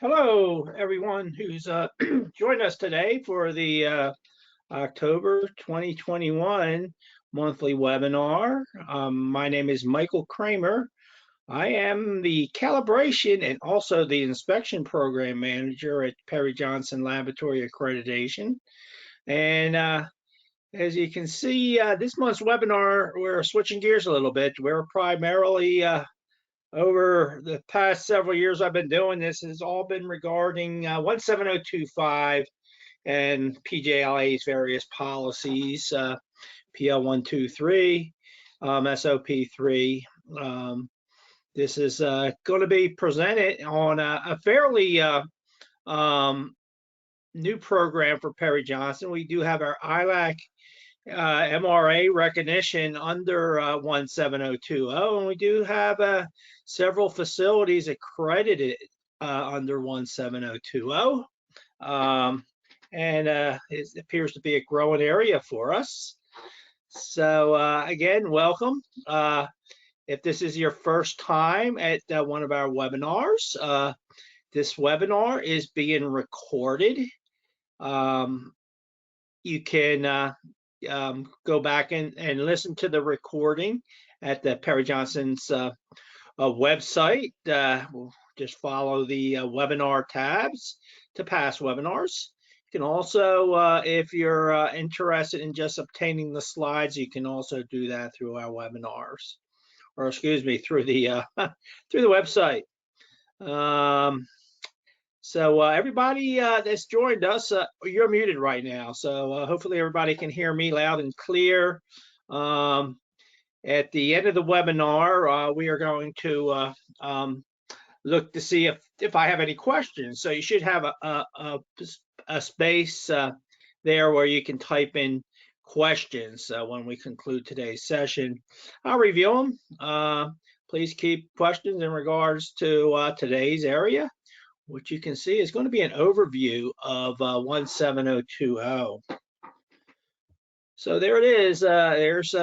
Hello, everyone who's joined us today for the October 2021 monthly webinar. My name is Michael Kramer. I am the calibration and also the inspection program manager at Perry Johnson Laboratory Accreditation. And as you can see, this month's webinar, we're switching gears a little bit. We're primarily over the past several years I've been doing this has all been regarding 17025 and PJLA's various policies, PL 123, SOP3. This is going to be presented on a fairly new program for Perry Johnson. We do have our ILAC MRA recognition under 17020, and we do have several facilities accredited under 17020, and it appears to be a growing area for us. So again, welcome. If this is your first time at one of our webinars, this webinar is being recorded. You can go back and listen to the recording at the Perry Johnson's website. We'll just follow the webinar tabs to past webinars. You can also, if you're interested in just obtaining the slides, you can also do that through our webinars, or excuse me, through the through the website. So everybody that's joined us, you're muted right now. So hopefully everybody can hear me loud and clear. At the end of the webinar, we are going to look to see if I have any questions. So you should have a space there where you can type in questions when we conclude today's session. I'll review them. Please keep questions in regards to today's area, which you can see is going to be an overview of 17020. So there it is. There's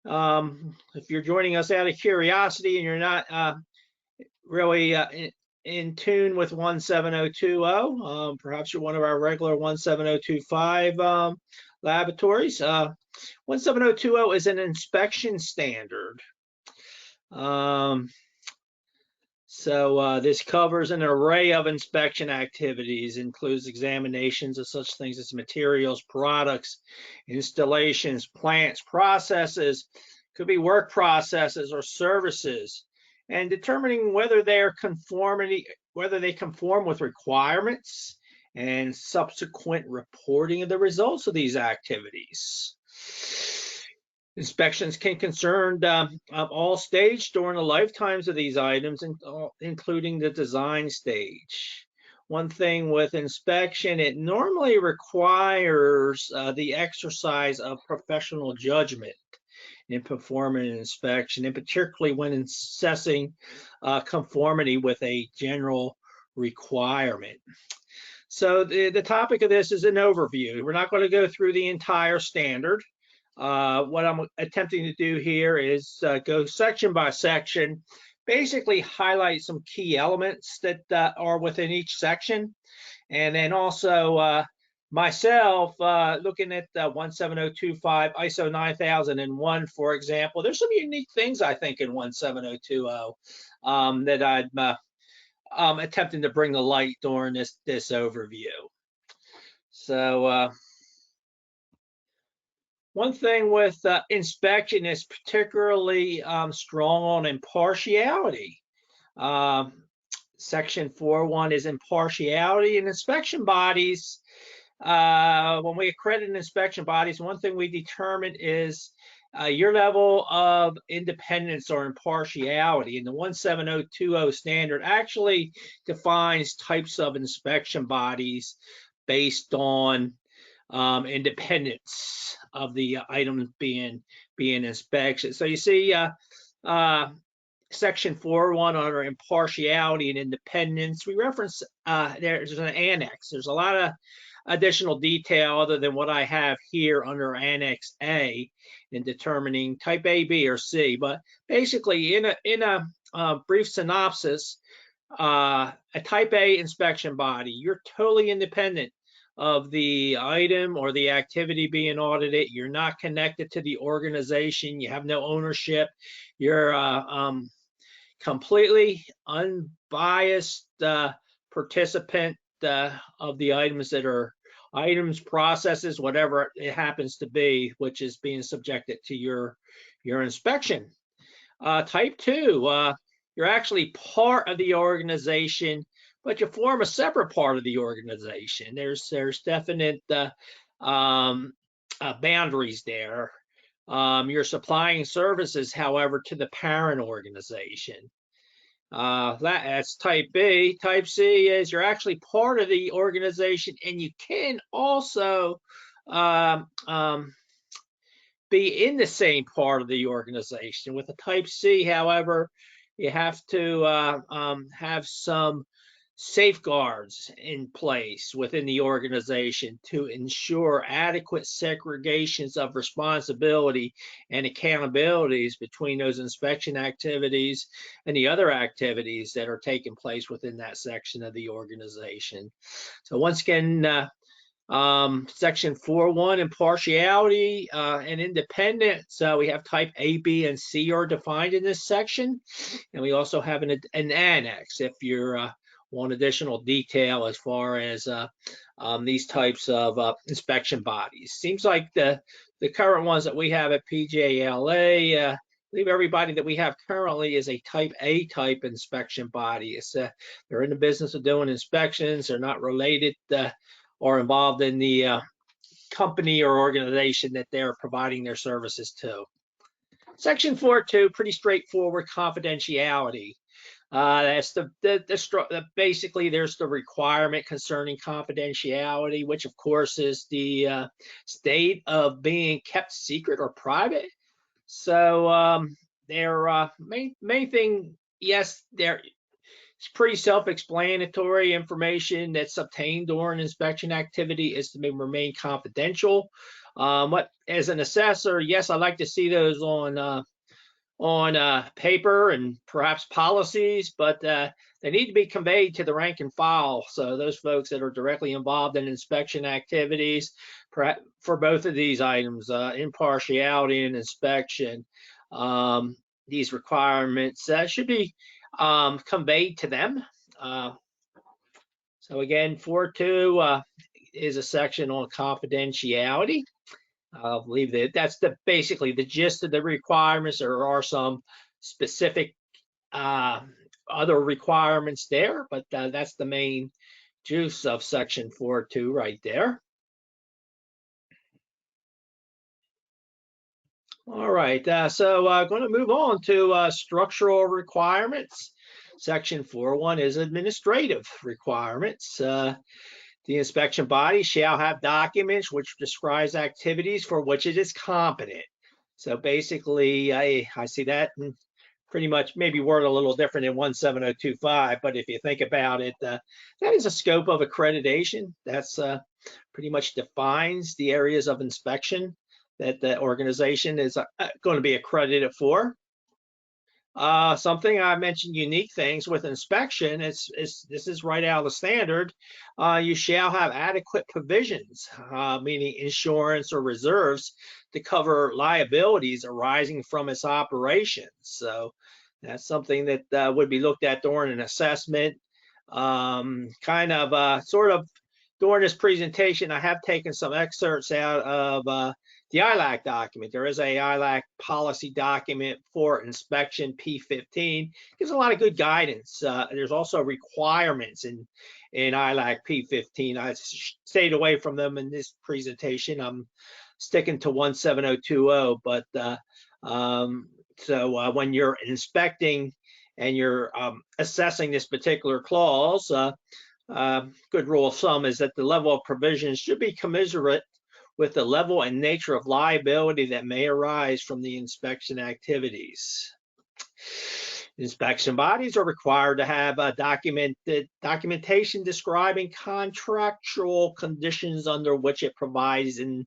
if you're joining us out of curiosity and you're not really in tune with 17020, perhaps you're one of our regular 17025 laboratories. 17020 is an inspection standard. So this covers an array of inspection activities, includes examinations of such things as materials, products, installations, plants, processes, could be work processes or services, and determining whether they conform with requirements and subsequent reporting of the results of these activities. Inspections can concern all stages during the lifetimes of these items, including the design stage. One thing with inspection, it normally requires the exercise of professional judgment in performing an inspection, and particularly when assessing conformity with a general requirement. So the topic of this is an overview. We're not going to go through the entire standard. What I'm attempting to do here is go section by section, basically highlight some key elements that are within each section, and then also myself looking at 17025 ISO 9001, for example. There's some unique things I think in 17020 that I'm attempting to bring to light during this overview. So one thing with inspection is particularly strong on impartiality. Section 4.1 is impartiality in inspection bodies. When we accredit inspection bodies, one thing we determine is your level of independence or impartiality. And the 17020 standard actually defines types of inspection bodies based on independence of the items being inspected. So you see section 4.1 under impartiality and independence. We reference there's an annex. There's a lot additional detail other than what I have here under Annex A in determining type A, B, or C. But basically, in a brief synopsis, a type A inspection body, you're totally independent of the item or the activity being audited. You're not connected to the organization. You have no ownership. You're completely unbiased participant of the items that are items, processes, whatever it happens to be, which is being subjected to your inspection. Type 2, you're actually part of the organization, but you form a separate part of the organization. There's definite boundaries there. You're supplying services, however, to the parent organization. That's type B. Type C is you're actually part of the organization, and you can also be in the same part of the organization. With a type C, however, you have to have some safeguards in place within the organization to ensure adequate segregations of responsibility and accountabilities between those inspection activities and the other activities that are taking place within that section of the organization. So once again, section 4.1, impartiality and independence. We have type A, B, and C are defined in this section. And we also have an annex if you're want additional detail as far as these types of inspection bodies. Seems like the current ones that we have at PJLA, I believe everybody that we have currently is a type A type inspection body. It's, they're in the business of doing inspections. They're not related or involved in the company or organization that they're providing their services to. Section 4.2, pretty straightforward, confidentiality. That's basically there's the requirement concerning confidentiality, which of course is the state of being kept secret or private. So their main thing, yes, it's pretty self-explanatory. Information that's obtained during inspection activity is to remain confidential. What as an assessor, yes, I like to see those on paper and perhaps policies, but they need to be conveyed to the rank and file. So those folks that are directly involved in inspection activities for both of these items, impartiality and inspection, these requirements should be conveyed to them. So again, 4.2 is a section on confidentiality. I believe that that's basically the gist of the requirements. There are some specific other requirements there, but that's the main juice of section 4.2 right there. All right, so I'm going to move on to structural requirements. Section 4.1 is administrative requirements. The inspection body shall have documents which describes activities for which it is competent. So basically, I see that pretty much maybe word a little different in 17025, but if you think about it, that is a scope of accreditation. That's pretty much defines the areas of inspection that the organization is going to be accredited for. Something I mentioned, unique things with inspection, this is right out of the standard. You shall have adequate provisions, meaning insurance or reserves to cover liabilities arising from its operations. So that's something that would be looked at during an assessment. Sort of during this presentation, I have taken some excerpts out of the ILAC document. There is a ILAC policy document for inspection, P15. Gives a lot of good guidance. There's also requirements in ILAC P15. I stayed away from them in this presentation. I'm sticking to 17020, but when you're inspecting and you're assessing this particular clause, good rule of thumb is that the level of provisions should be commensurate with the level and nature of liability that may arise from the inspection activities. Inspection bodies are required to have a documentation describing contractual conditions under which it provides in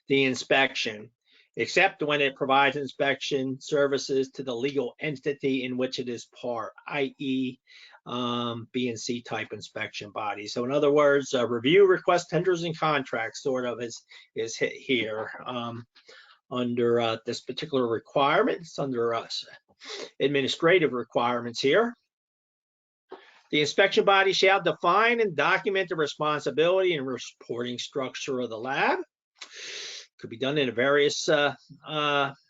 the inspection, except when it provides inspection services to the legal entity in which it is part, i.e. B and C type inspection body. So in other words, review, request, tenders, and contracts sort of is hit here under this particular requirement. It's under us. Administrative requirements here. The inspection body shall define and document the responsibility and reporting structure of the lab. Could be done in a various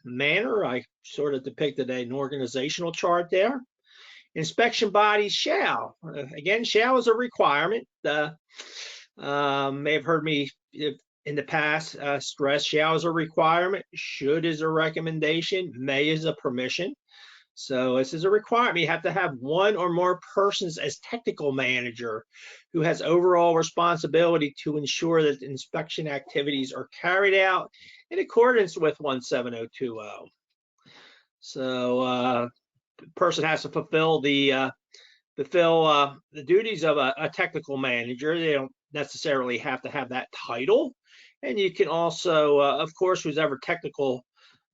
manner. I sort of depicted an organizational chart there. Inspection bodies shall, again, shall is a requirement. May have heard me in the past stress shall is a requirement, should is a recommendation, may is a permission. So this is a requirement. You have to have one or more persons as technical manager who has overall responsibility to ensure that the inspection activities are carried out in accordance with 17020. So the person has to fulfill the duties of a technical manager. They don't necessarily have to have that title. And you can also, of course, who's ever technical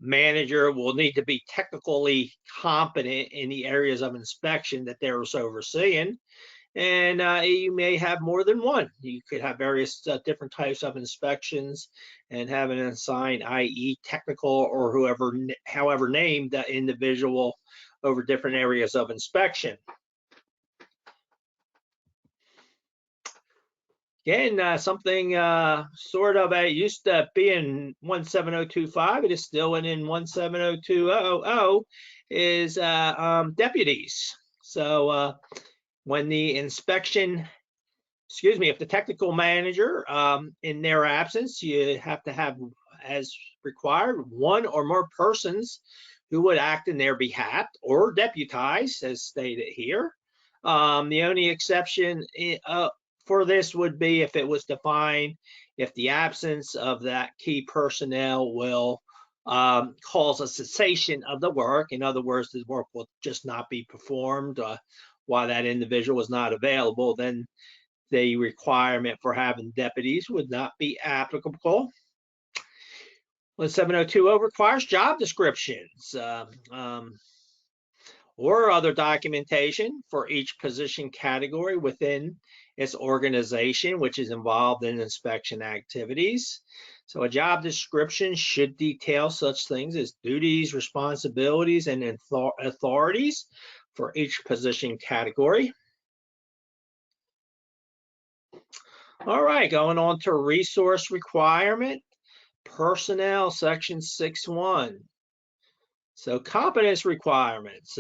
manager will need to be technically competent in the areas of inspection that they're overseeing. And you may have more than one. You could have various different types of inspections and have an assigned, i.e. technical or however named the individual over different areas of inspection. Again, something sort of used to be in 17025, it is still in 17020, is deputies. So when the inspection, if the technical manager, in their absence, you have to have, as required, one or more persons who would act in their behalf or deputize, as stated here. The only exception for this would be if it was defined, if the absence of that key personnel will cause a cessation of the work. In other words, the work will just not be performed while that individual is not available, then the requirement for having deputies would not be applicable. 17020 requires job descriptions or other documentation for each position category within its organization, which is involved in inspection activities. So a job description should detail such things as duties, responsibilities, and authorities for each position category. All right, going on to resource requirement, personnel, section 6.1. So competence requirements.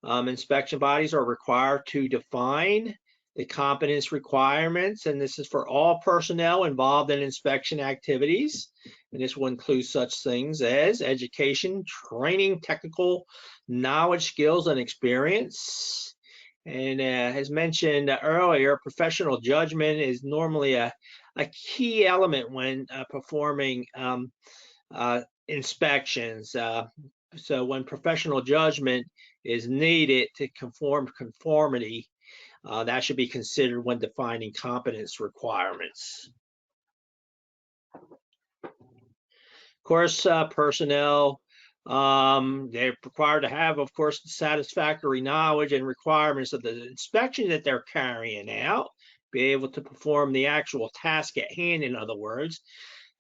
Inspection bodies are required to define the competence requirements, and this is for all personnel involved in inspection activities. And this will include such things as education, training, technical knowledge, skills, and experience. And as mentioned earlier, professional judgment is normally a key element when performing inspections. So when professional judgment is needed to conformity, that should be considered when defining competence requirements. Of course, personnel, they're required to have, of course, satisfactory knowledge and requirements of the inspection that they're carrying out, be able to perform the actual task at hand, in other words.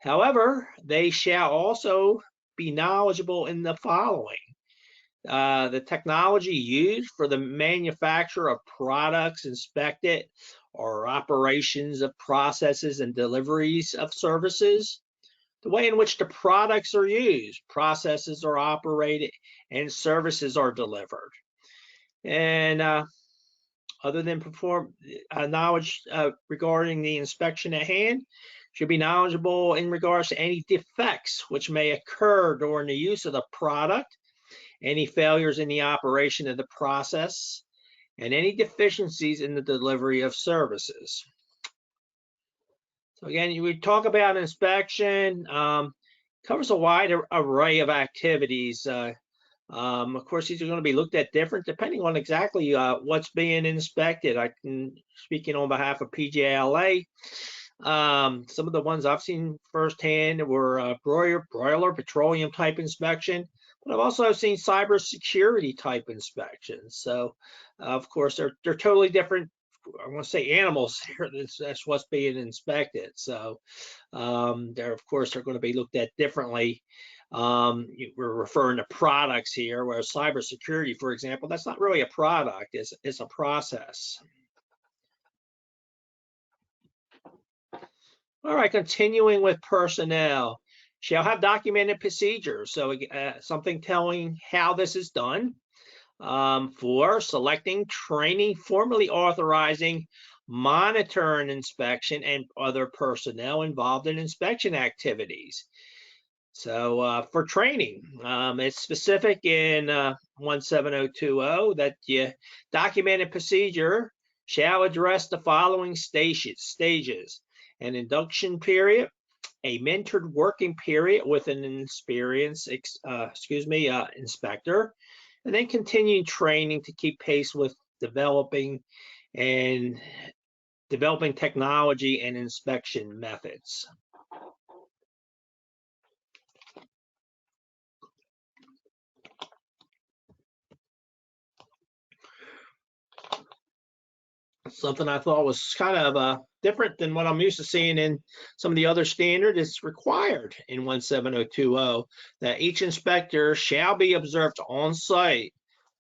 However, they shall also be knowledgeable in the following. The technology used for the manufacture of products inspected or operations of processes and deliveries of services, the way in which the products are used, processes are operated, and services are delivered. And other than knowledge regarding the inspection at hand, should be knowledgeable in regards to any defects which may occur during the use of the product, any failures in the operation of the process, and any deficiencies in the delivery of services. So again, we talk about inspection, covers a wide array of activities, Of course, these are going to be looked at different depending on exactly what's being inspected. I can, speaking on behalf of PJLA, some of the ones I've seen firsthand were broiler petroleum type inspection, but I've also seen cybersecurity type inspections. So, of course, they're totally different. I want to say animals here. That's what's being inspected. So, they're of course they're going to be looked at differently. We're referring to products here, whereas cybersecurity, for example, that's not really a product, it's a process. All right, continuing with personnel, shall have documented procedures. So something telling how this is done. For selecting, training, formally authorizing, monitoring inspection, and other personnel involved in inspection activities. So for training, it's specific in 17020 that the documented procedure shall address the following stages: an induction period, a mentored working period with an experienced inspector, and then continuing training to keep pace with developing technology and inspection methods. Something I thought was kind of different than what I'm used to seeing in some of the other standards. It's required in 17020 that each inspector shall be observed on site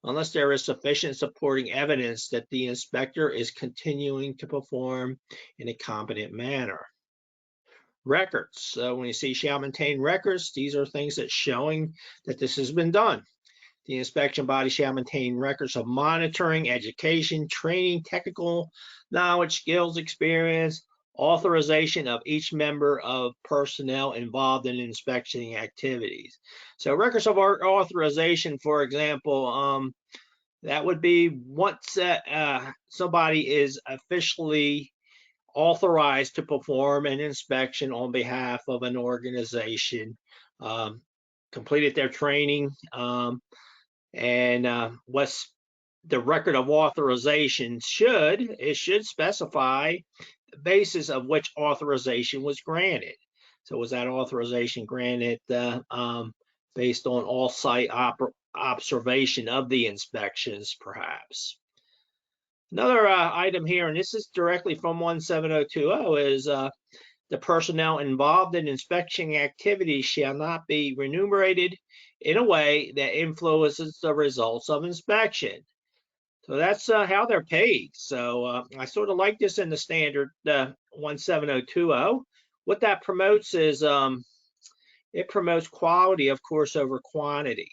unless there is sufficient supporting evidence that the inspector is continuing to perform in a competent manner. Records. So when you see shall maintain records, these are things that's showing that this has been done. The inspection body shall maintain records of monitoring, education, training, technical knowledge, skills, experience, authorization of each member of personnel involved in inspection activities. So records of authorization, for example, that would be once somebody is officially authorized to perform an inspection on behalf of an organization, completed their training, and what's the record of authorization should specify the basis of which authorization was granted. So was that authorization granted based on all-site observation of the inspections, perhaps? Another item here, and this is directly from 17020, is the personnel involved in inspection activities shall not be remunerated in a way that influences the results of inspection. So that's how they're paid. So I sort of like this in the standard 17020. What that promotes is it promotes quality, of course, over quantity.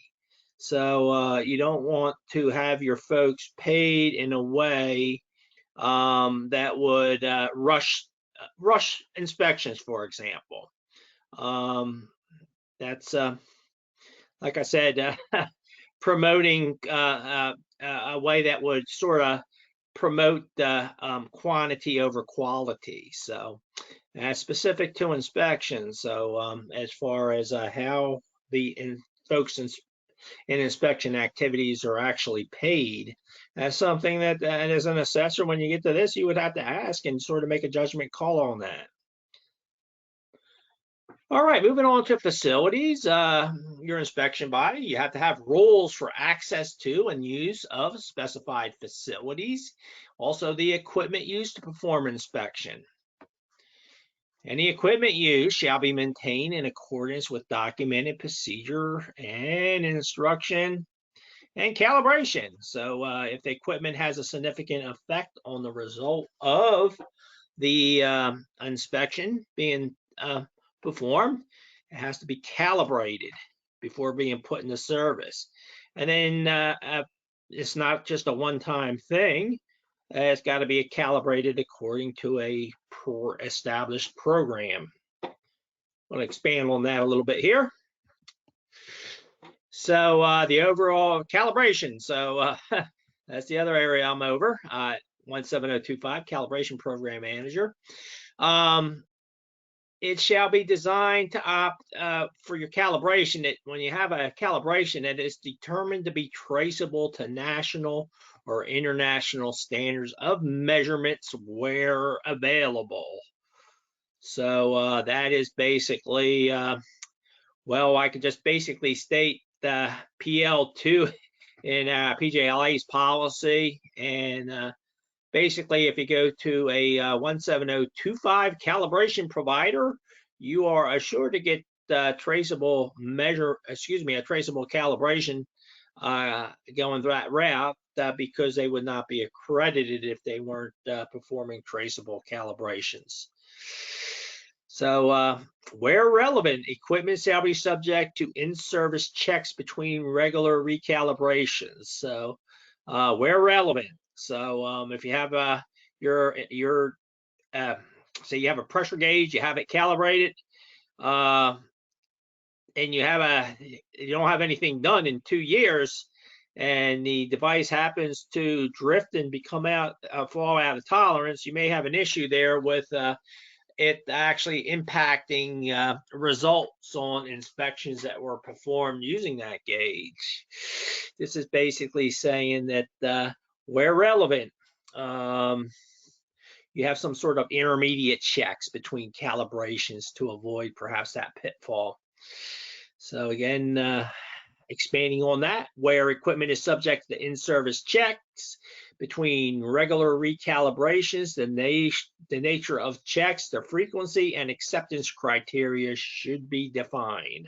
So you don't want to have your folks paid in a way that would rush inspections, for example. That's like I said, promoting a way that would sort of promote quantity over quality. So specific to inspection. So as far as how the folks in inspection activities are actually paid, that's something that as an assessor, when you get to this, you would have to ask and sort of make a judgment call on that. All right, moving on to facilities. Your inspection body, you have to have rules for access to and use of specified facilities. Also, the equipment used to perform inspection. Any equipment used shall be maintained in accordance with documented procedure and instruction and calibration. So if the equipment has a significant effect on the result of the inspection being performed, it has to be calibrated before being put into service. And then it's not just a one-time thing. It's got to be calibrated according to a established program. I'm going to expand on that a little bit here. So the overall calibration. So that's the other area I'm over. 17025, Calibration Program Manager. it shall be designed to opt for your calibration. That when you have a calibration that is determined to be traceable to national or international standards of measurements where available. So that is basically, well, I could just basically state the PL2 in PJLA's policy, and basically, if you go to a 17025 calibration provider, you are assured to get a traceable calibration going that route because they would not be accredited if they weren't performing traceable calibrations. So where relevant, equipment shall be subject to in-service checks between regular recalibrations. So where relevant. So if you have say you have a pressure gauge, you have it calibrated, and you don't have anything done in 2 years, and the device happens to drift and fall out of tolerance, you may have an issue there with it actually impacting results on inspections that were performed using that gauge. This is basically saying that where relevant, you have some sort of intermediate checks between calibrations to avoid perhaps that pitfall. So again, expanding on that, where equipment is subject to in-service checks between regular recalibrations, the nature of checks, the frequency, and acceptance criteria should be defined.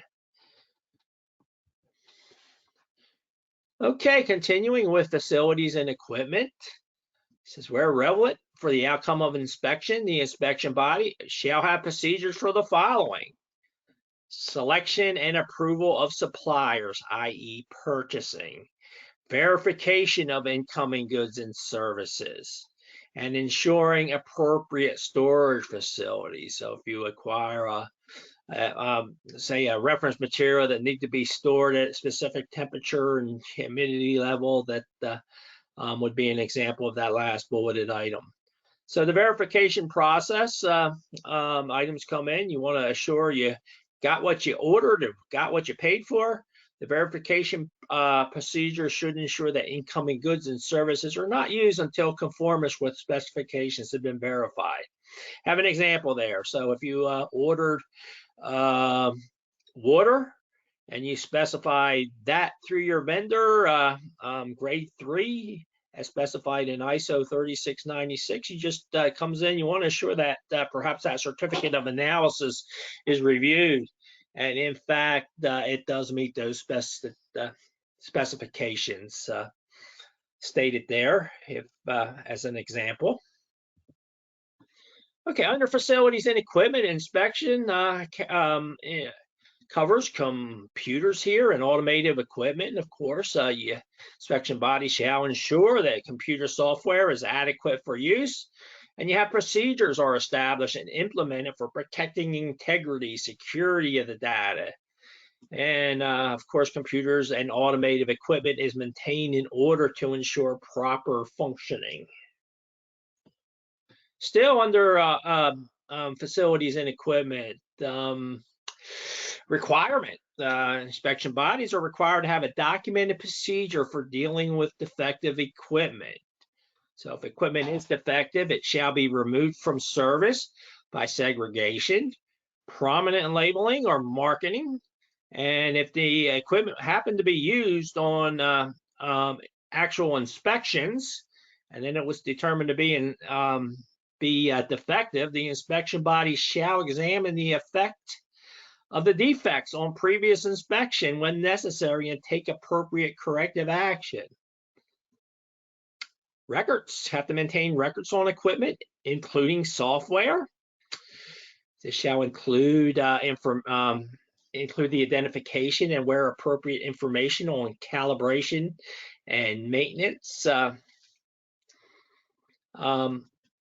Okay, continuing with facilities and equipment. This is where relevant for the outcome of inspection, the inspection body shall have procedures for the following: selection and approval of suppliers, i.e. purchasing, verification of incoming goods and services, and ensuring appropriate storage facilities. So if you acquire say a reference material that need to be stored at a specific temperature and humidity level, that would be an example of that last bulleted item. So the verification process, items come in, you want to assure you got what you ordered or got what you paid for. The verification procedure should ensure that incoming goods and services are not used until conformance with specifications have been verified. Have an example there. So if you ordered water and you specified that through your vendor, grade 3, as specified in ISO 3696, you just comes in, you want to ensure that perhaps that certificate of analysis is reviewed. And in fact, it does meet those specifications stated there, if as an example. Okay, under facilities and equipment, inspection covers computers here and automated equipment. And of course, your inspection body shall ensure that computer software is adequate for use, and you have procedures are established and implemented for protecting integrity, security of the data. And of course, computers and automated equipment is maintained in order to ensure proper functioning. Still under facilities and equipment, requirement. Inspection bodies are required to have a documented procedure for dealing with defective equipment. So if equipment is defective, it shall be removed from service by segregation, prominent labeling, or marketing. And if the equipment happened to be used on actual inspections, and then it was determined to be defective, the inspection body shall examine the effect of the defects on previous inspection when necessary and take appropriate corrective action. Records, have to maintain records on equipment, including software. This shall include the identification and where appropriate information on calibration and maintenance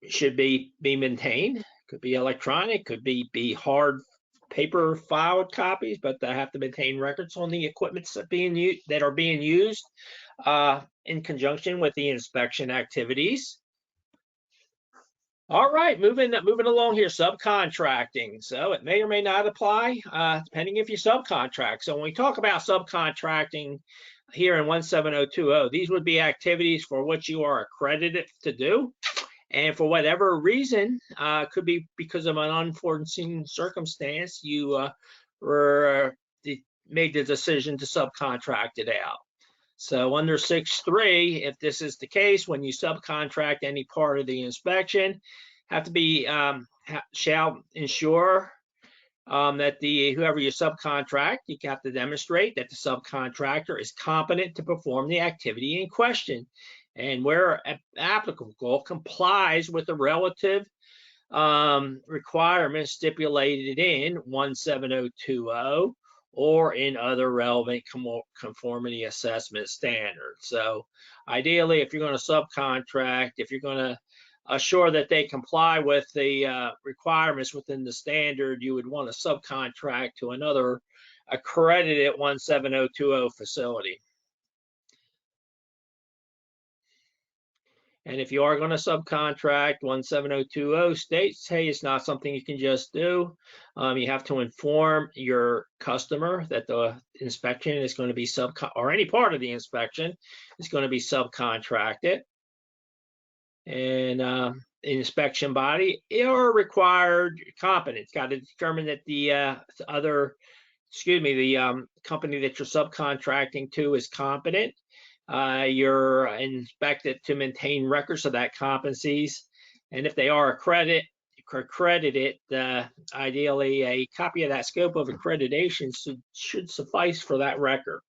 should be maintained. Could be electronic, could be hard paper filed copies, but they have to maintain records on the equipment that are being used in conjunction with the inspection activities. All right, moving along here, subcontracting. So it may or may not apply, depending if you subcontract. So when we talk about subcontracting here in 17020, these would be activities for which you are accredited to do. And for whatever reason, could be because of an unforeseen circumstance, you made the decision to subcontract it out. So under 6.3, if this is the case, when you subcontract any part of the inspection, have to be shall ensure that whoever you subcontract, you have to demonstrate that the subcontractor is competent to perform the activity in question, and where applicable, complies with the relative requirements stipulated in 17020 or in other relevant conformity assessment standards. So ideally, if you're going to subcontract, if you're going to assure that they comply with the requirements within the standard, you would want to subcontract to another accredited 17020 facility. And if you are going to subcontract, 17020 states, hey, it's not something you can just do. You have to inform your customer that the inspection is going to be or any part of the inspection is going to be subcontracted. And inspection body or required competence got to determine that the company that you're subcontracting to is competent. You're inspected to maintain records of that competencies, and if they are accredited, ideally a copy of that scope of accreditation should suffice for that record.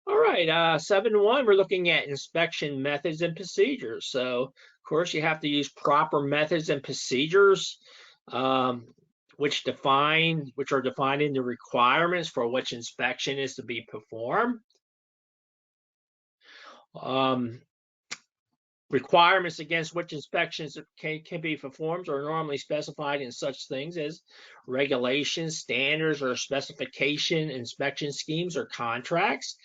All right, 7.1, we're looking at inspection methods and procedures. So, of course, you have to use proper methods and procedures, which are defined in the requirements for which inspection is to be performed. Requirements against which inspections can be performed are normally specified in such things as regulations, standards, or specification, inspection schemes, or contracts.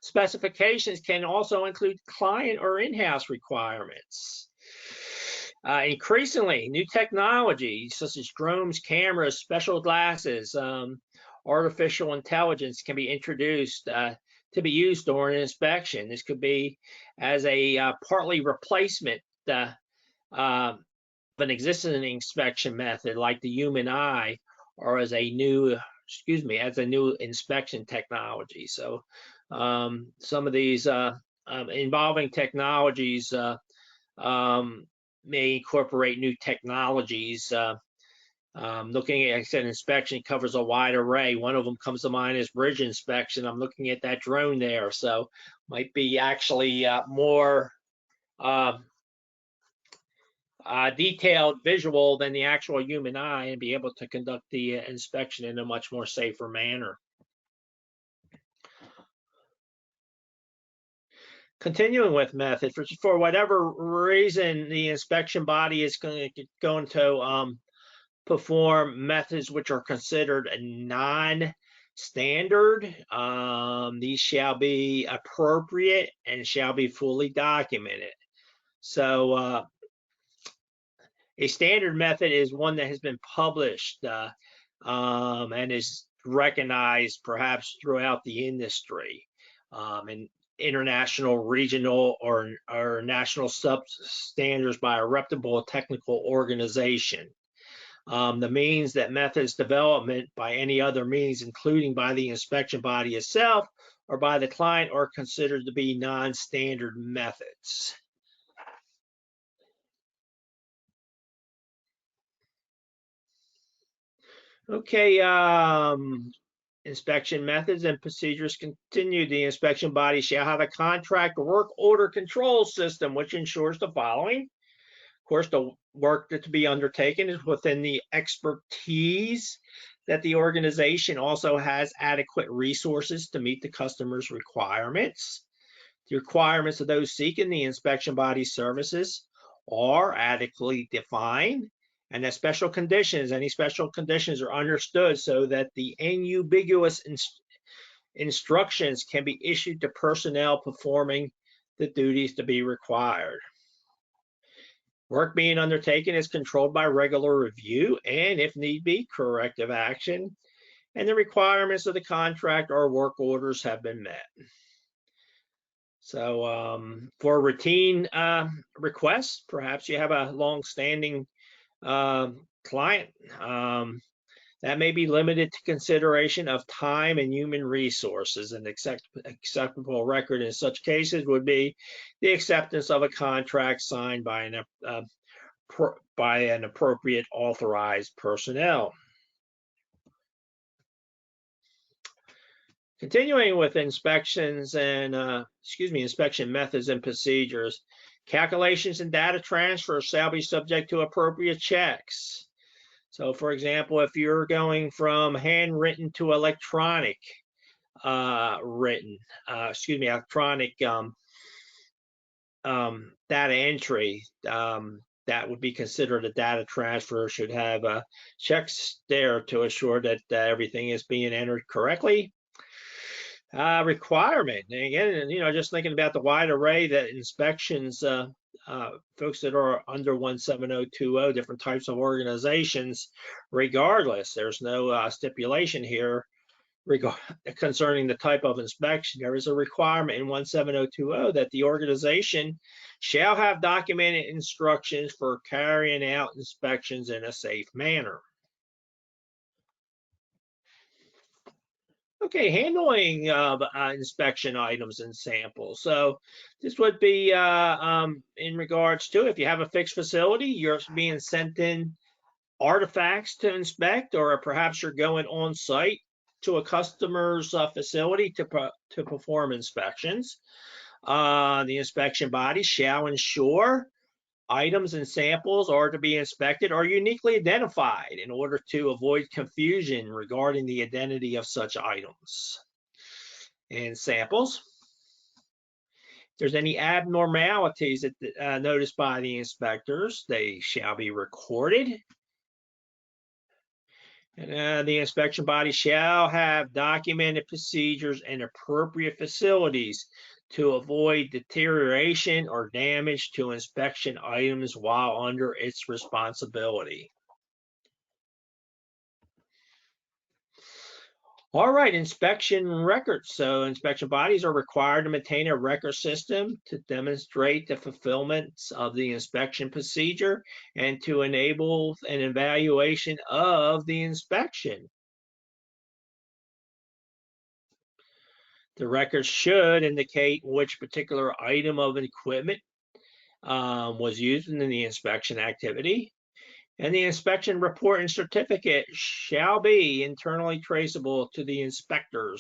Specifications can also include client or in-house requirements. Increasingly, new technologies such as drones, cameras, special glasses, artificial intelligence can be introduced to be used during an inspection. This could be as a partly replacement of an existing inspection method like the human eye, or as a new inspection technology. So some of these involving technologies may incorporate new technologies. Looking at, like I said, inspection covers a wide array. One of them comes to mind is bridge inspection. I'm looking at that drone there, so might be actually more detailed visual than the actual human eye, and be able to conduct the inspection in a much more safer manner. Continuing with methods, for whatever reason, the inspection body is going to perform methods which are considered non-standard. These shall be appropriate and shall be fully documented. So a standard method is one that has been published and is recognized perhaps throughout the industry, and international, regional, or national sub-standards by a reputable technical organization. The means that methods development by any other means, including by the inspection body itself or by the client, are considered to be non-standard methods. Okay, inspection methods and procedures continue. The inspection body shall have a contract work order control system which ensures the following. Of course, the work that to be undertaken is within the expertise, that the organization also has adequate resources to meet the customer's requirements. The requirements of those seeking the inspection body services are adequately defined, and that any special conditions are understood so that the unambiguous instructions can be issued to personnel performing the duties to be required. Work being undertaken is controlled by regular review and, if need be, corrective action, and the requirements of the contract or work orders have been met. So for routine requests, perhaps you have a long-standing client that may be limited to consideration of time and human resources. An acceptable record in such cases would be the acceptance of a contract signed by an appropriate authorized personnel. Continuing with inspections and, inspection methods and procedures, calculations and data transfers shall be subject to appropriate checks. So, for example, if you're going from handwritten to electronic electronic data entry, that would be considered a data transfer. Should have checks there to assure that everything is being entered correctly. Requirement, and again, just thinking about the wide array that inspections, folks that are under 17020, different types of organizations, regardless, there's no stipulation here concerning the type of inspection. There is a requirement in 17020 that the organization shall have documented instructions for carrying out inspections in a safe manner. Okay, handling inspection items and samples. So this would be in regards to if you have a fixed facility, you're being sent in artifacts to inspect, or perhaps you're going on site to a customer's facility to perform inspections. The inspection body shall ensure items and samples are to be inspected are uniquely identified in order to avoid confusion regarding the identity of such items and samples. If there's any abnormalities that noticed by the inspectors, they shall be recorded. And the inspection body shall have documented procedures and appropriate facilities to avoid deterioration or damage to inspection items while under its responsibility. All right, inspection records. So inspection bodies are required to maintain a record system to demonstrate the fulfillment of the inspection procedure and to enable an evaluation of the inspection. The record should indicate which particular item of equipment was used in the inspection activity, and the inspection report and certificate shall be internally traceable to the inspector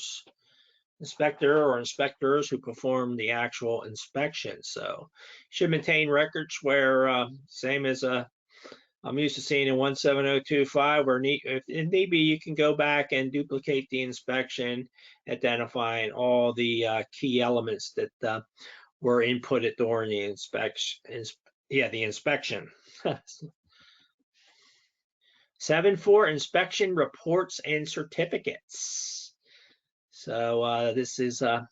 or inspectors who perform the actual inspection. So should maintain records where, same as I'm used to seeing in 17025, where if need be, you can go back and duplicate the inspection, identifying all the key elements that were inputted during the inspection. 7.4 inspection reports and certificates. So this is the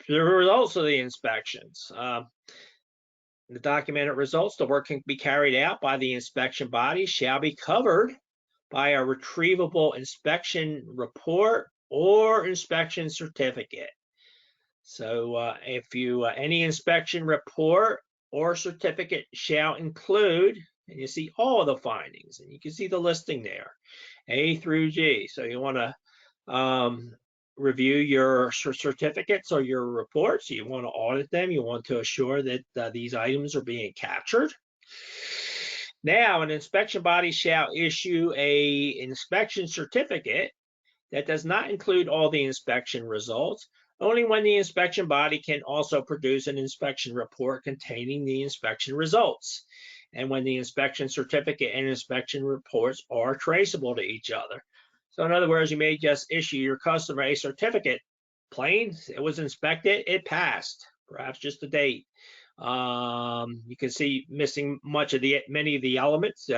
results of the inspections. The documented results, the work can be carried out by the inspection body, shall be covered by a retrievable inspection report or inspection certificate. So if you any inspection report or certificate shall include, and you see all the findings, and you can see the listing there, A through G. So you want to review your certificates or your reports. You want to audit them. You want to assure that these items are being captured. Now, an inspection body shall issue an inspection certificate that does not include all the inspection results, only when the inspection body can also produce an inspection report containing the inspection results, and when the inspection certificate and inspection reports are traceable to each other. So in other words, you may just issue your customer a certificate, plain, it was inspected, it passed, perhaps just a date. You can see missing many of the elements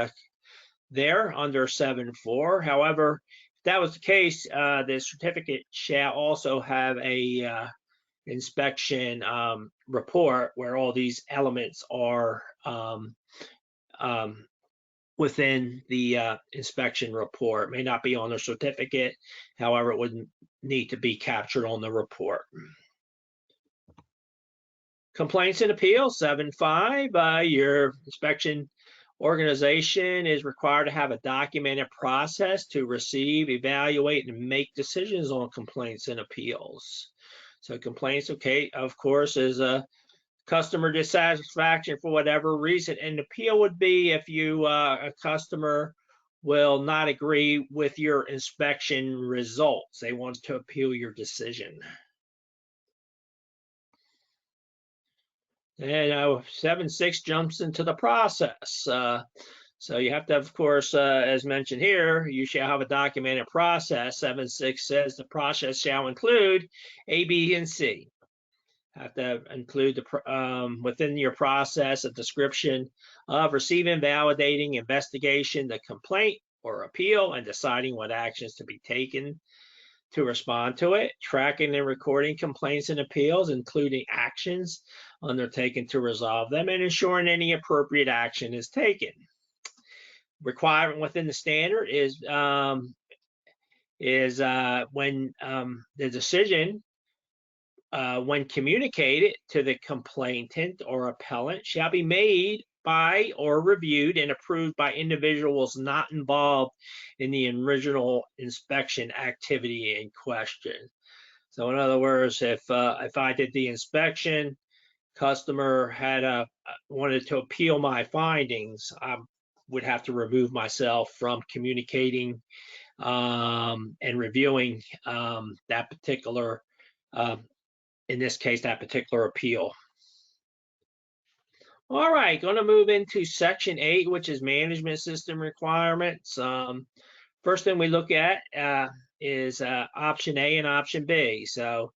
there under 7.4. However, that was the case, the certificate shall also have a inspection report where all these elements are within the inspection report. It may not be on the certificate, however, it would need to be captured on the report. Complaints and appeals, 7.5, your inspection organization is required to have a documented process to receive, evaluate, and make decisions on complaints and appeals. So complaints, okay, of course, is a customer dissatisfaction for whatever reason. An appeal would be if you, a customer will not agree with your inspection results. They want to appeal your decision. And 7.6 jumps into the process. So you have to, of course, as mentioned here, you shall have a documented process. 7.6 says the process shall include A, B, and C. Have to include the within your process a description of receiving, validating, investigation, the complaint or appeal, and deciding what actions to be taken to respond to it, tracking and recording complaints and appeals, including actions undertaken to resolve them, and ensuring any appropriate action is taken. Requirement within the standard is when the decision, when communicated to the complainant or appellant, shall be made by or reviewed and approved by individuals not involved in the original inspection activity in question. So in other words, if I did the inspection, customer had wanted to appeal my findings, I would have to remove myself from communicating and reviewing that particular, in this case, that particular appeal. All right, going to move into section 8, which is management system requirements. First thing we look at is option A and option B. So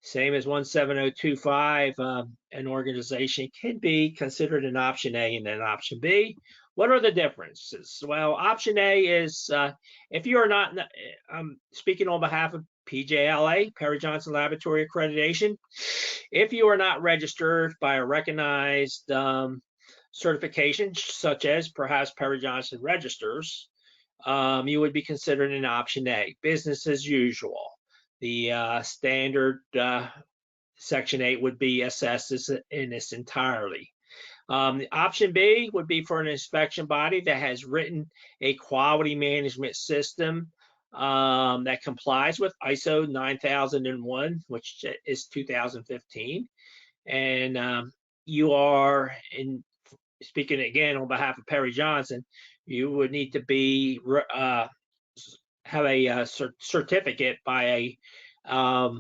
same as 17025, an organization can be considered an option A and an option B. What are the differences? Well, option A is if you are not, I'm speaking on behalf of PJLA, Perry Johnson Laboratory Accreditation. If you are not registered by a recognized certification, such as perhaps Perry Johnson registers, you would be considered an option A, business as usual. The standard section 8 would be assessed in its entirety. The option B would be for an inspection body that has written a quality management system that complies with ISO 9001, which is 2015. And you are, in speaking again on behalf of Perry Johnson, you would need to be have a certificate by a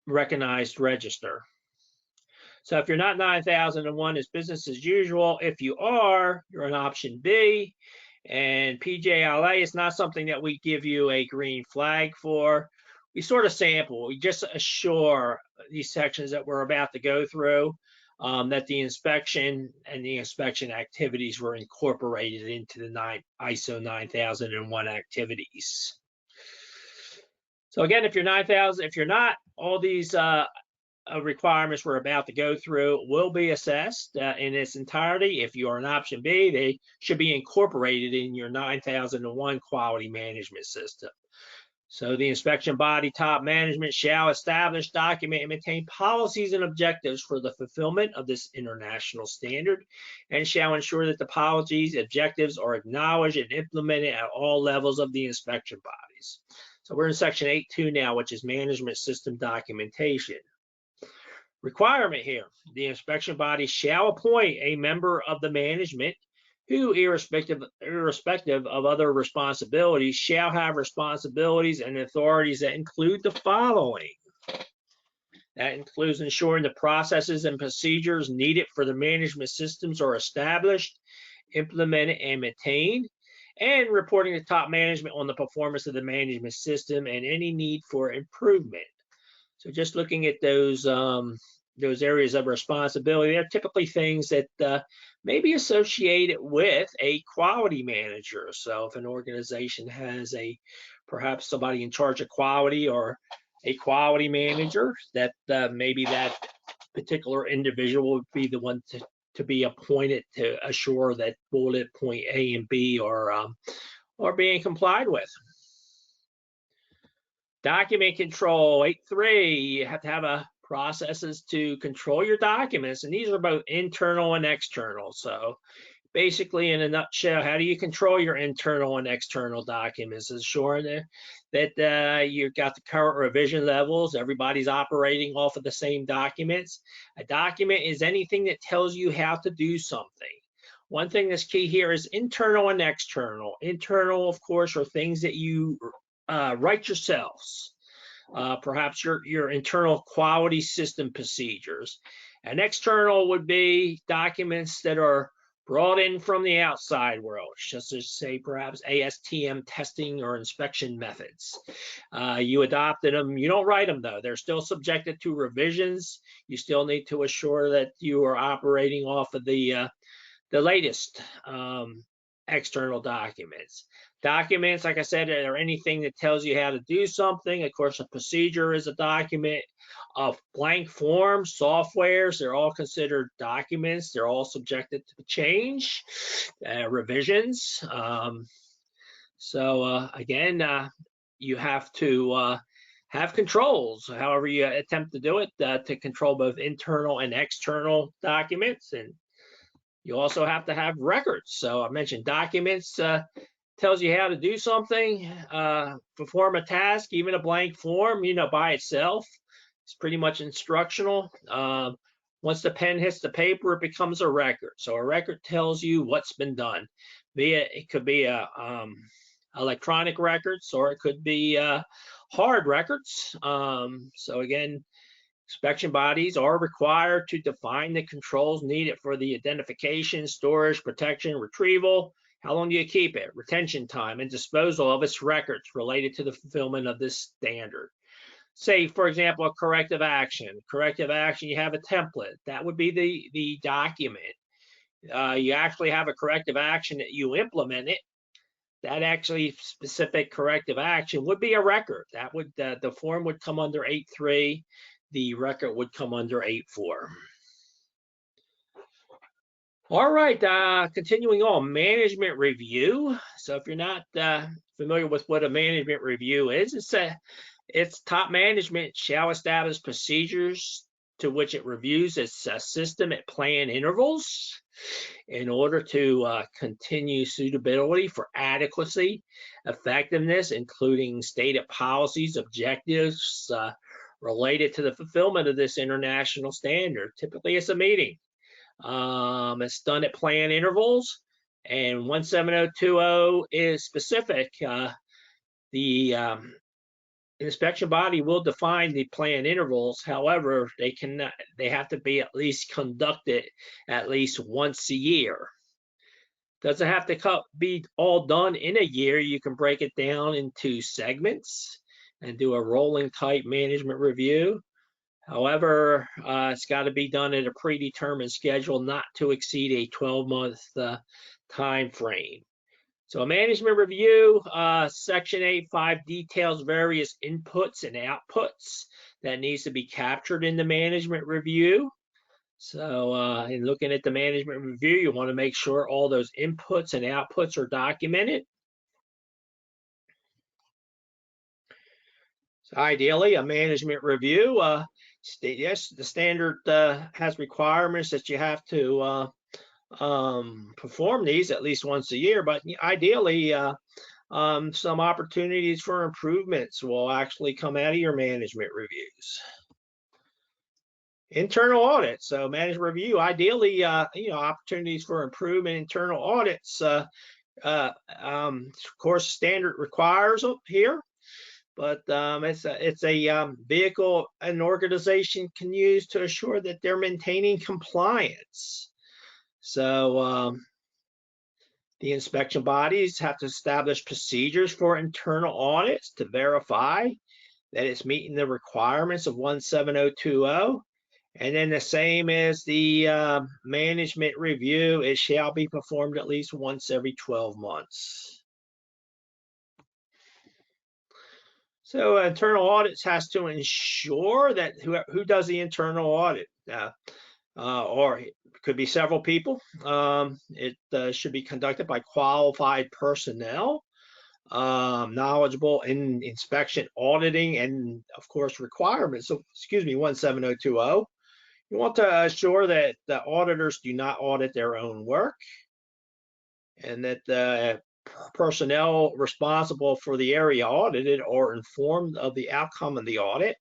recognized register. So if you're not 9001, it's business as usual. If you are, you're an option B. And PJLA is not something that we give you a green flag for. We sort of sample. We just assure these sections that we're about to go through that the inspection and the inspection activities were incorporated into the ISO 9001 activities. So again, if you're 9000, if you're not, all these requirements we're about to go through will be assessed in its entirety. If you are an option B, they should be incorporated in your 9001 quality management system. So the inspection body top management shall establish, document, and maintain policies and objectives for the fulfillment of this international standard, and shall ensure that the policies, objectives are acknowledged and implemented at all levels of the inspection bodies. So we're in section 8.2 now, which is management system documentation. Requirement here, the inspection body shall appoint a member of the management who, irrespective of other responsibilities, shall have responsibilities and authorities that include the following. That includes ensuring the processes and procedures needed for the management systems are established, implemented, and maintained, and reporting to top management on the performance of the management system and any need for improvement. So just looking at those areas of responsibility, they're typically things that may be associated with a quality manager. So if an organization has perhaps somebody in charge of quality or a quality manager, that maybe that particular individual would be the one to be appointed to assure that bullet point A and B are being complied with. Document control, 8.3, you have to have processes to control your documents, and these are both internal and external. So basically, in a nutshell, how do you control your internal and external documents? Ensuring that you've got the current revision levels, everybody's operating off of the same documents. A document is anything that tells you how to do something. One thing that's key here is internal and external. Internal, of course, are things that you write yourselves, perhaps your internal quality system procedures. And external would be documents that are brought in from the outside world, just as say perhaps ASTM testing or inspection methods. You adopted them, you don't write them though, they're still subjected to revisions. You still need to assure that you are operating off of the latest external documents. Documents, like I said, are anything that tells you how to do something. Of course, a procedure is a document. Of blank forms, softwares, they're all considered documents. They're all subjected to change, revisions. Again, you have to have controls, however you attempt to do it, to control both internal and external documents. And you also have to have records. So I mentioned documents, tells you how to do something, perform a task, even a blank form, by itself. It's pretty much instructional. Once the pen hits the paper, it becomes a record. So a record tells you what's been done. It could be electronic records, or it could be hard records. So again, inspection bodies are required to define the controls needed for the identification, storage, protection, retrieval. How long do you keep it? Retention time and disposal of its records related to the fulfillment of this standard. Say, for example, a corrective action. Corrective action, you have a template. That would be the document. You actually have a corrective action that you implement it. That actually specific corrective action would be a record. That would the form would come under 8.3. The record would come under 8.4. All right, continuing on, management review. So if you're not familiar with what a management review is, it's top management shall establish procedures to which it reviews its system at planned intervals in order to continue suitability for adequacy, effectiveness, including stated policies, objectives related to the fulfillment of this international standard. Typically, it's a meeting. It's done at planned intervals, and 17020 is specific. The inspection body will define the planned intervals. However, they have to be at least conducted at least once a year. Doesn't have to be all done in a year. You can break it down into segments and do a rolling type management review. However, it's got to be done at a predetermined schedule, not to exceed a 12-month time frame. So a management review, Section 8.5 details various inputs and outputs that needs to be captured in the management review. So in looking at the management review, you want to make sure all those inputs and outputs are documented. So ideally, a management review, yes, the standard has requirements that you have to perform these at least once a year, but ideally, some opportunities for improvements will actually come out of your management reviews. Internal audit. So management review, ideally, opportunities for improvement, internal audits. Of course, standard requires up here, but it's a vehicle an organization can use to assure that they're maintaining compliance. So the inspection bodies have to establish procedures for internal audits to verify that it's meeting the requirements of 17020. And then the same as the management review, it shall be performed at least once every 12 months. So internal audits has to ensure that who does the internal audit, or it could be several people. It should be conducted by qualified personnel, knowledgeable in inspection, auditing, and of course requirements. So, 17020. You want to assure that the auditors do not audit their own work, and that the personnel responsible for the area audited are informed of the outcome of the audit.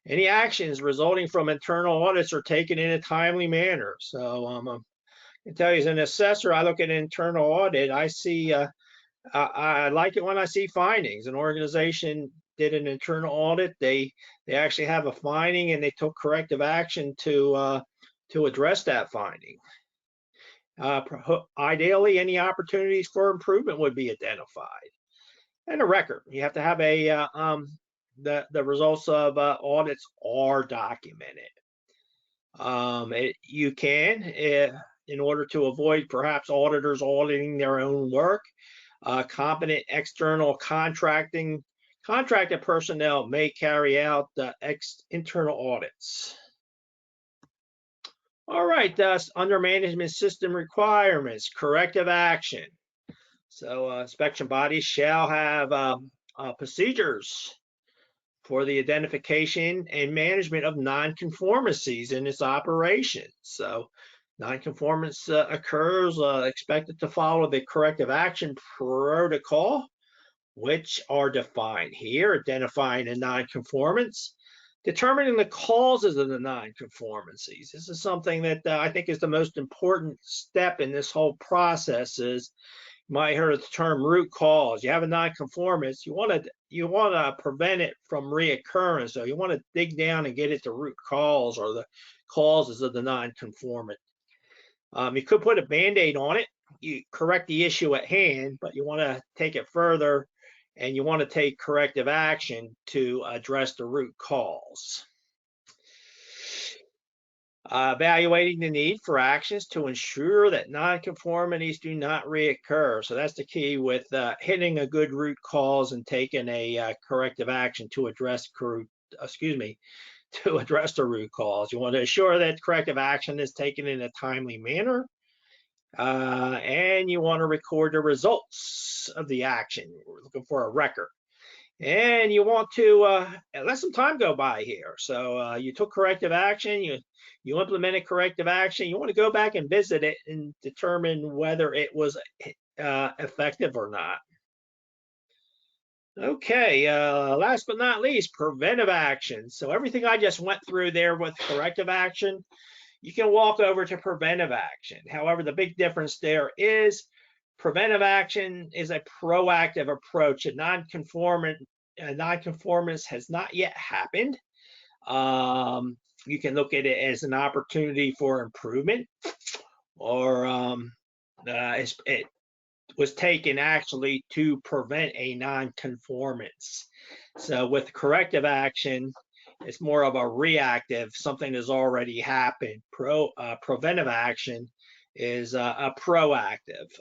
Any actions resulting from internal audits are taken in a timely manner. So I can tell you, as an assessor, I look at an internal audit, I see, I like it when I see findings. An organization did an internal audit, they actually have a finding and they took corrective action to address that finding. Ideally, any opportunities for improvement would be identified. And a record. You have to have a the results of audits are documented. You can, in order to avoid perhaps auditors auditing their own work, competent external contracted personnel may carry out internal audits. All right, thus under management system requirements, corrective action. So inspection bodies shall have procedures for the identification and management of nonconformancies in its operation. So nonconformance occurs expected to follow the corrective action protocol, which are defined here, identifying a nonconformance, determining the causes of the nonconformancies. This is something that I think is the most important step in this whole process. Is you might hear the term root cause. You have a nonconformance, you want to prevent it from reoccurring. So you want to dig down and get at the root cause or the causes of the nonconformance. You could put a Band-Aid on it, you correct the issue at hand, but you want to take it further and you want to take corrective action to address the root cause. Evaluating the need for actions to ensure that nonconformities do not reoccur. So that's the key with hitting a good root cause and taking a corrective action to address to address the root cause. You want to ensure that corrective action is taken in a timely manner, and you want to record the results of the action. We're looking for a record. And you want to let some time go by here. So you took corrective action, you implemented corrective action, you want to go back and visit it and determine whether it was effective or not. Okay, last but not least, preventive action. So everything I just went through there with corrective action, you can walk over to preventive action. However, the big difference there is preventive action is a proactive approach. A nonconformance has not yet happened. You can look at it as an opportunity for improvement, or it was taken actually to prevent a nonconformance. So with corrective action, it's more of a reactive, something has already happened. Preventive action is a proactive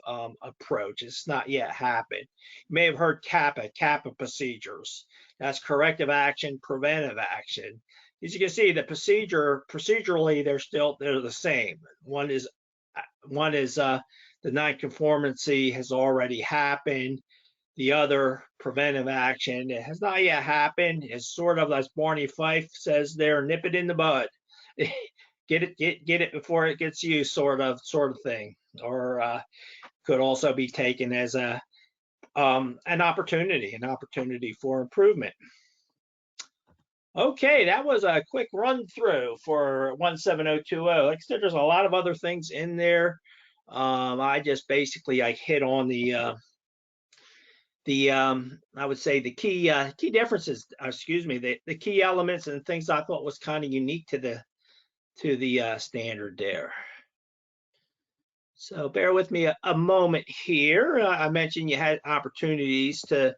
approach. It's not yet happened. You may have heard CAPA procedures. That's corrective action, preventive action. As you can see, the procedurally, they're the same. One is the nonconformity has already happened. The other, preventive action, it has not yet happened. It's sort of, as Barney Fife says there, nip it in the bud. Get it before it gets used, sort of thing. Or could also be taken as an opportunity for improvement. Okay, that was a quick run through for 17020. Like I said, there's a lot of other things in there. I just basically hit on the I would say the key differences, the key elements and things I thought was kind of unique to the standard there. So bear with me a moment here. I mentioned you had opportunities to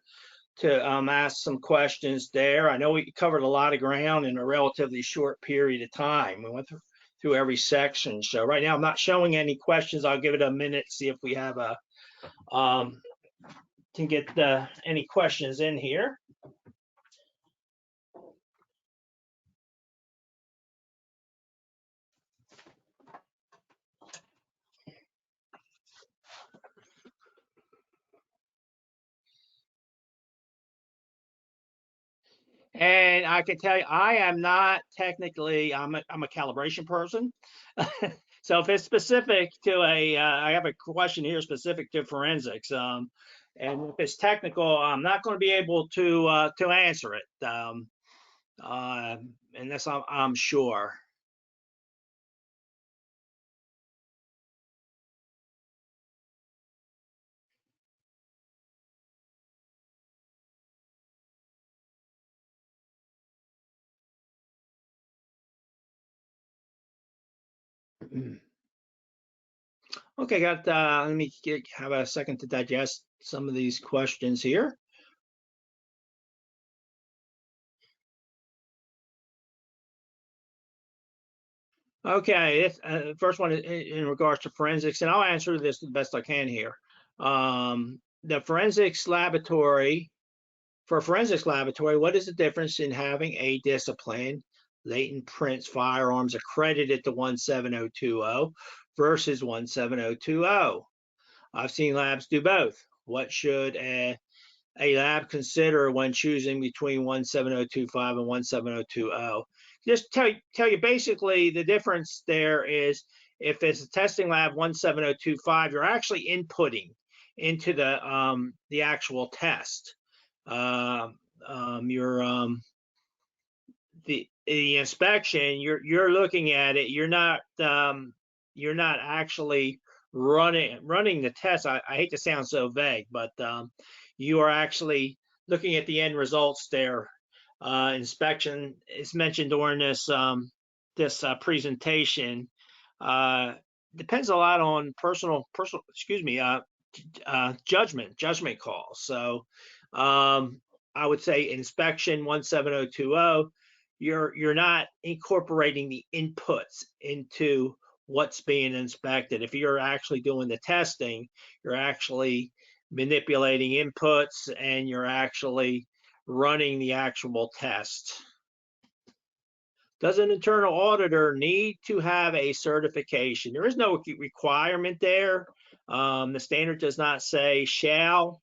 ask some questions there. I know we covered a lot of ground in a relatively short period of time. We went through every section. So right now I'm not showing any questions. I'll give it a minute, see if we have a can get any questions in here. And I can tell you, I am not technically, I'm a calibration person. So if it's specific to I have a question here specific to forensics. And if it's technical, I'm not going to be able to answer it unless I'm sure. Okay, got. Let me have a second to digest some of these questions here. Okay, first one in regards to forensics, and I'll answer this the best I can here. The forensics laboratory, for a forensics laboratory, what is the difference in having a discipline, latent prints firearms accredited to 17020 versus 17020? I've seen labs do both. What should a lab consider when choosing between 17025 and 17020? Just tell you basically the difference there is if it's a testing lab 17025, you're actually inputting into the actual test. The inspection, you're looking at it. You're not actually running the test. I hate to sound so vague, but you are actually looking at the end results there. Inspection is mentioned during this presentation. Depends a lot on personal judgment calls. So I would say inspection 17020, you're not incorporating the inputs into what's being inspected. If you're actually doing the testing, you're actually manipulating inputs and you're actually running the actual test. Does an internal auditor need to have a certification? There is no requirement there. The standard does not say shall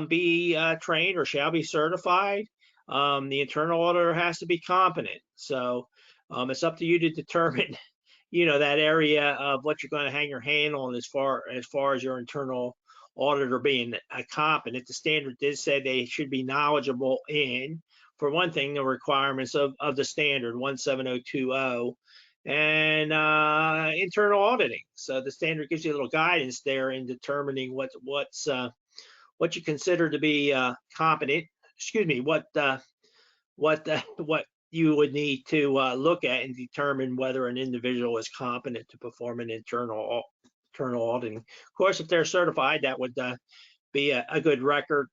be trained or shall be certified. The internal auditor has to be competent. So it's up to you to determine, that area of what you're going to hang your hand on as far as your internal auditor being competent. The standard did say they should be knowledgeable in, for one thing, the requirements of the standard 17020 and internal auditing. So the standard gives you a little guidance there in determining what you consider to be competent. Excuse me, what you would need to look at and determine whether an individual is competent to perform an internal auditing. Of course, if they're certified, that would be a good record.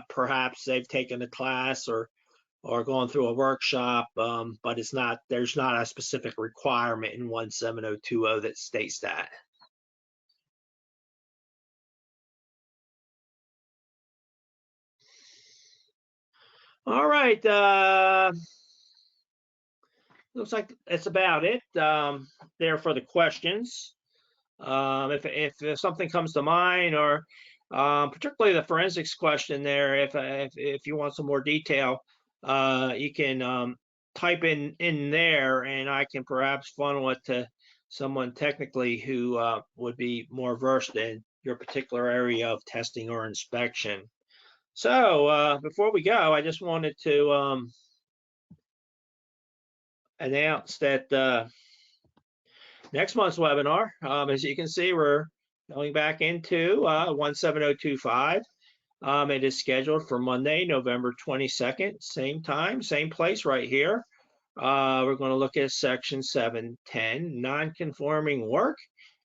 Perhaps they've taken a class or gone through a workshop, but there's not a specific requirement in 17020 that states that. All right. Looks like that's about it there for the questions. If something comes to mind, or particularly the forensics question there, if you want some more detail, you can type in there, and I can perhaps funnel it to someone technically who would be more versed in your particular area of testing or inspection. So before we go, I just wanted to announce that next month's webinar, as you can see, we're going back into 17025. It is scheduled for Monday, November 22nd, same time, same place right here. We're going to look at section 710, non-conforming work.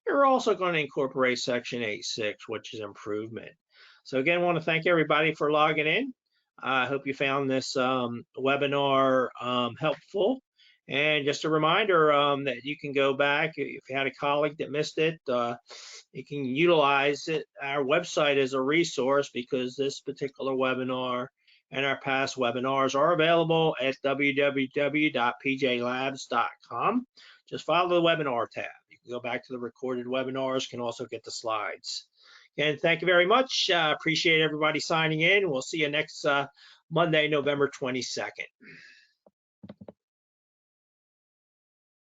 And we're also going to incorporate section 8.6, which is improvement. So again, I want to thank everybody for logging in. I hope you found this webinar helpful. And just a reminder that you can go back if you had a colleague that missed it. You can utilize it, our website as a resource, because this particular webinar and our past webinars are available at www.pjlabs.com. Just follow the webinar tab. You can go back to the recorded webinars, can also get the slides. And thank you very much. Appreciate everybody signing in. We'll see you next Monday, November 22nd.